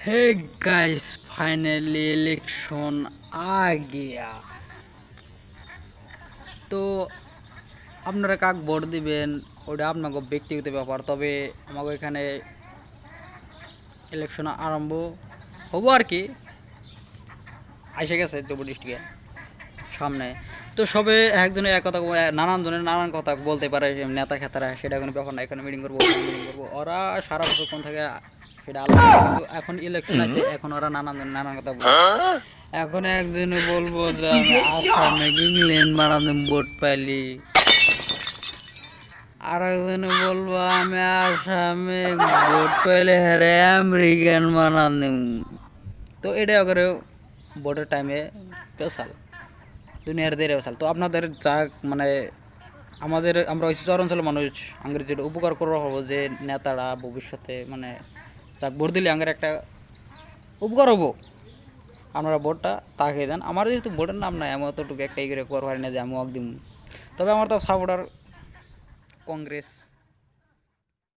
Hey guys finally election आ गया। তো আপনারা কাক ভোট দিবেন ওটা আপনাকে ব্যক্তিগত ব্যাপার, তবে আমাকে এখানে ইলেকশন আরম্ভ হবো আর কি, এসে গেছে দেবো ডিস্ট্রিক্টে সামনে। তো সবে একজনে এক কথা নানান জনের নানান কথা বলতে পারে, নেতা খেতারা, সেটা কোনো ব্যাপার না। এখানে মিটিং করবো ওরা সারা বছর কোন থাকে সেটা আলাদা, কিন্তু এখন ইলেকশন আছে, এখন ওরা নানান জন নানান কথা বলবে। এখন একজনে বলবো যে আমি আসামে ইংল্যান্ড বানাতে ভোট পাইলি, আর একজনে বলবো আমি আসামে ভোট পাইলে হ্যারে আমেরিকান বানাতে। তো এটা করে ভোটের টাইমে পেশাল দুনিয়ার দেরে পেশাল। তো আপনাদের যা মানে আমরা ওই শহর অঞ্চলের মানুষ আঙ্গের যেটা উপকার করা হবো, যে নেতারা ভবিষ্যতে মানে যাক ভোট দিলে আঙ্গের একটা উপকার হবো, আপনারা ভোটটা তাকে দেন। আমার যেহেতু ভোটের নাম নাই, আমি অতটুকু একটা করে করতে পারি না যে আমি ওয়াক দিম। তবে আমার তো সাপোর্টার কংগ্রেস।